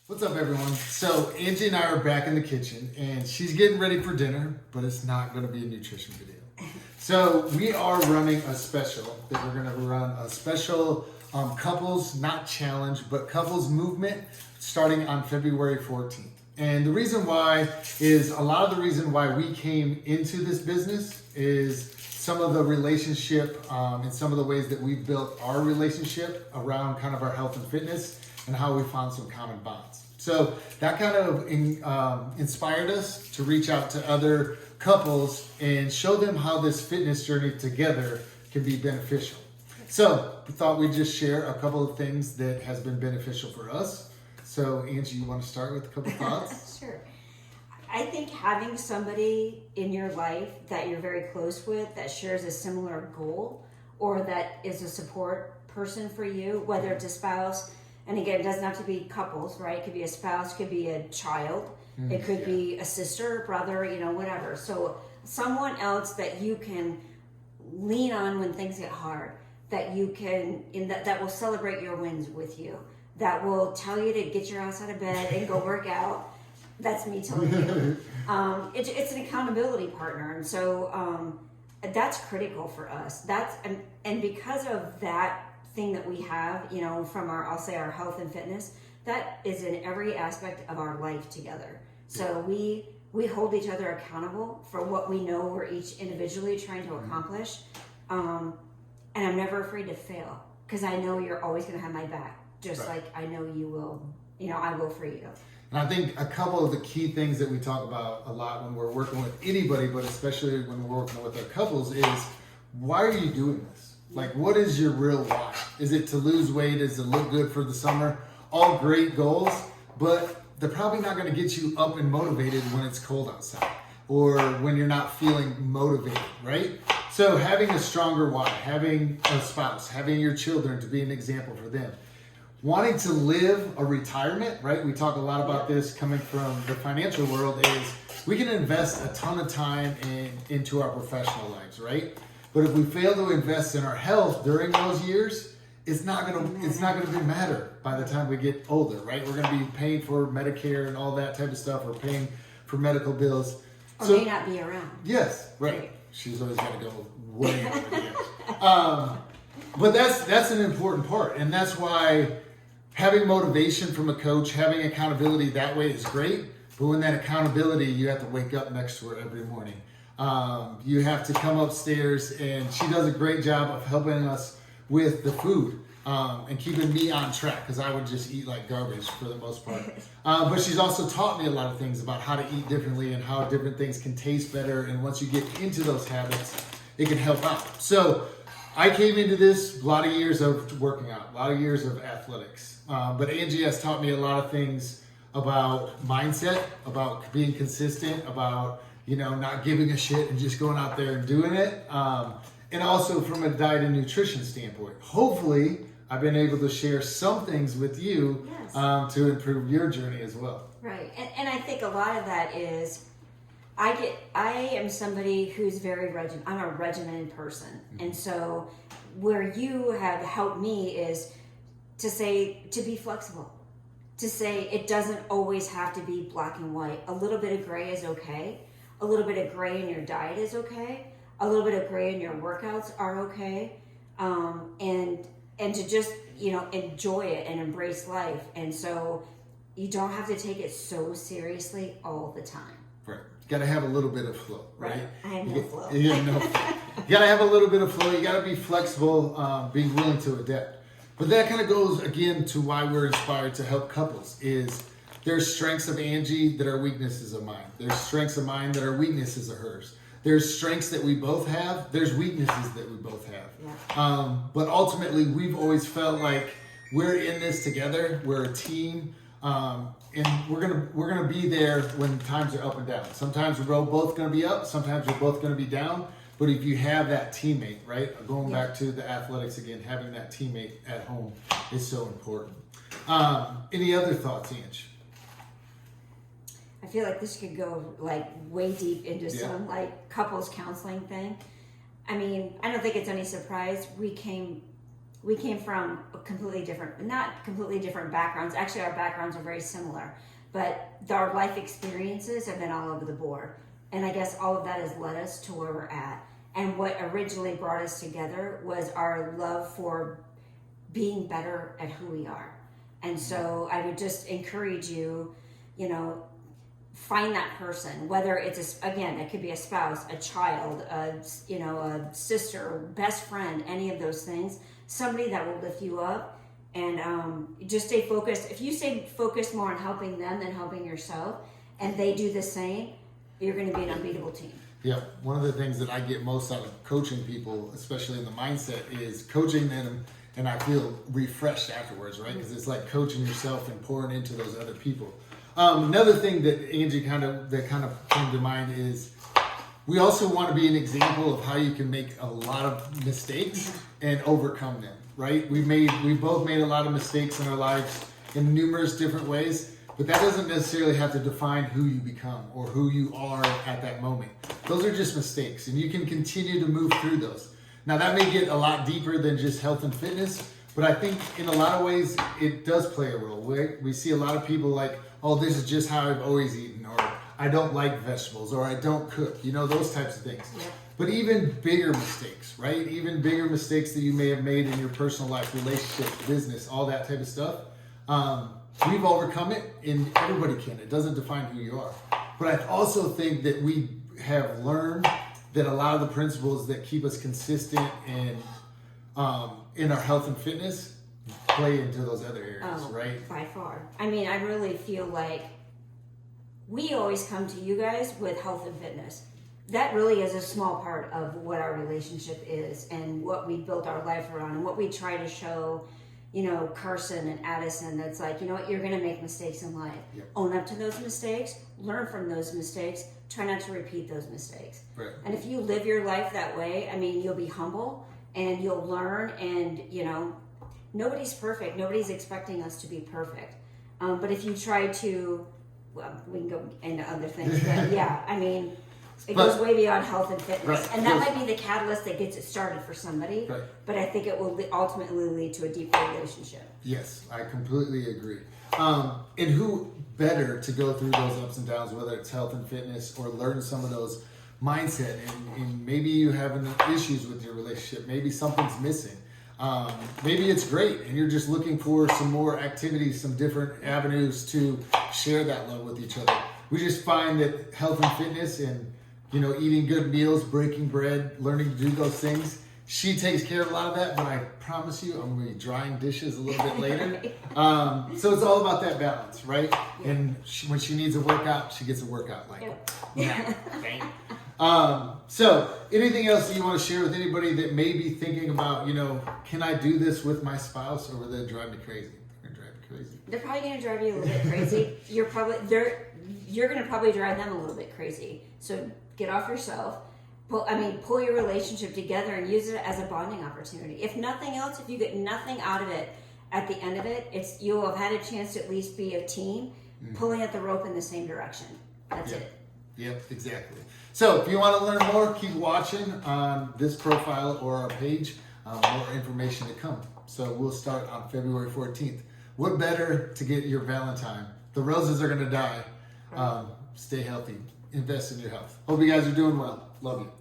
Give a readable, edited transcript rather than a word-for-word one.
What's up, everyone? So Angie and I are back in the kitchen, and she's getting ready for dinner, but it's not going to be a nutrition video. So we are running a special that we're going to run a special couples, not challenge, but couples movement starting on February 14th. And the reason why is a lot of the reason why we came into this business is some of the relationship and some of the ways that we've built our relationship around kind of our health and fitness and how we found some common bonds. So that kind of inspired us to reach out to other couples and show them how this fitness journey together can be beneficial. So we thought we'd just share a couple of things that has been beneficial for us. So Angie, you want to start with a couple thoughts? Sure. I think having somebody in your life that you're very close with that shares a similar goal or that is a support person for you, whether it's a spouse, and again, it doesn't have to be couples, right? It could be a spouse, it could be a child, it could be a sister, brother, whatever. So someone else that you can lean on when things get hard, that you can, that will celebrate your wins with you, that will tell you to get your ass out of bed and go work out. That's me telling you. It's an accountability partner, and so that's critical for us. And because of that thing that we have, from I'll say our health and fitness, that is in every aspect of our life together. So we hold each other accountable for what we know we're each individually trying to accomplish, and I'm never afraid to fail because I know you're always going to have my back, just like I know you will. I will for you. And I think a couple of the key things that we talk about a lot when we're working with anybody, but especially when we're working with our couples, is why are you doing this? Like, what is your real why? Is it to lose weight? Is it look good for the summer? All great goals, but they're probably not going to get you up and motivated when it's cold outside or when you're not feeling motivated, right? So having a stronger why, having a spouse, having your children to be an example for them, wanting to live a retirement, right? We talk a lot about this coming from the financial world is we can invest a ton of time into our professional lives, right? But if we fail to invest in our health during those years, it's not gonna matter by the time we get older, right? We're gonna be paying for Medicare and all that type of stuff. We're paying for medical bills. Or may not be around. Yes, right. She's always got to go way over the edge. But that's an important part, and that's why having motivation from a coach, having accountability that way is great. But when that accountability, you have to wake up next to her every morning. You have to come upstairs, and she does a great job of helping us with the food and keeping me on track because I would just eat like garbage for the most part. But she's also taught me a lot of things about how to eat differently and how different things can taste better. And once you get into those habits, it can help out. So I came into this a lot of years of working out, a lot of years of athletics. But Angie has taught me a lot of things about mindset, about being consistent, about not giving a shit and just going out there and doing it. And also from a diet and nutrition standpoint. Hopefully, I've been able to share some things with you to improve your journey as well. Right. And I think a lot of that is I am somebody who's very I'm a regimented person. Mm-hmm. And so where you have helped me is to be flexible. To say it doesn't always have to be black and white. A little bit of gray is okay. A little bit of gray in your diet is okay. A little bit of gray in your workouts are okay. And to just, enjoy it and embrace life. And so you don't have to take it so seriously all the time. Right. You got to have a little bit of flow, right? I have no flow. You got to have a little bit of flow. You got to be flexible, being willing to adapt. But that kind of goes, again, to why we're inspired to help couples is there's strengths of Angie that are weaknesses of mine. There's strengths of mine that are weaknesses of hers. There's strengths that we both have. There's weaknesses that we both have. Yeah. But ultimately, we've always felt like we're in this together. We're a team, and we're gonna be there when times are up and down. Sometimes we're both gonna be up. Sometimes we're both gonna be down. But if you have that teammate, right? Going back to the athletics again, having that teammate at home is so important. Any other thoughts, Ange? I feel like this could go way deep into some couples counseling thing. I mean, I don't think it's any surprise we came we came from a not completely different backgrounds. Actually, our backgrounds are very similar, but our life experiences have been all over the board. And I guess all of that has led us to where we're at. And what originally brought us together was our love for being better at who we are. And so I would just encourage you, find that person, whether it's again, it could be a spouse, a child, a sister, best friend, any of those things, somebody that will lift you up, and just stay focused. If you stay focused more on helping them than helping yourself, and they do the same, you're going to be an unbeatable team. Yeah, one of the things that I get most out of coaching people, especially in the mindset, is coaching them, and I feel refreshed afterwards, right? Because it's like coaching yourself and pouring into those other people. Another thing that Angie kind of came to mind is we also want to be an example of how you can make a lot of mistakes and overcome them, right? We both made a lot of mistakes in our lives in numerous different ways, but that doesn't necessarily have to define who you become or who you are at that moment. Those are just mistakes, and you can continue to move through those. Now, that may get a lot deeper than just health and fitness, but I think in a lot of ways it does play a role. We see a lot of people like, oh, this is just how I've always eaten, or I don't like vegetables, or I don't cook, those types of things. Yeah. But even bigger mistakes, right? Even bigger mistakes that you may have made in your personal life, relationships, business, all that type of stuff. We've overcome it, and everybody can. It doesn't define who you are. But I also think that we have learned that a lot of the principles that keep us consistent in our health and fitness play into those other areas, right? By far. I mean, I really feel like we always come to you guys with health and fitness. That really is a small part of what our relationship is and what we built our life around and what we try to show, Carson and Addison. That's like, you're going to make mistakes in life. Yep. Own up to those mistakes, learn from those mistakes, try not to repeat those mistakes. Right. And if you live your life that way, I mean, you'll be humble and you'll learn, and, nobody's perfect. Nobody's expecting us to be perfect. But if you try to, well, we can go into other things, but yeah, I mean, it goes way beyond health and fitness. Right. And that might be the catalyst that gets it started for somebody, right. But I think it will ultimately lead to a deeper relationship. Yes, I completely agree. And who better to go through those ups and downs, whether it's health and fitness or learn some of those mindset, and maybe you having issues with your relationship, maybe something's missing. Maybe it's great and you're just looking for some more activities, some different avenues to share that love with each other. We just find that health and fitness and, eating good meals, breaking bread, learning to do those things, she takes care of a lot of that, but I promise you I'm going to be drying dishes a little bit later. So it's all about that balance, right? Yeah. And when she needs a workout, she gets a workout like so anything else that you want to share with anybody that may be thinking about, can I do this with my spouse, or will they drive me crazy? They're going to drive me crazy. They're probably going to drive you a little bit crazy. You're going to probably drive them a little bit crazy. So get off yourself. Pull your relationship together and use it as a bonding opportunity. If nothing else, if you get nothing out of it, at the end of it, you'll have had a chance to at least be a team pulling at the rope in the same direction. That's it. Yep, exactly. So if you want to learn more, keep watching on this profile or our page. More information to come. So we'll start on February 14th. What better to get your Valentine? The roses are going to die. Stay healthy. Invest in your health. Hope you guys are doing well. Love you.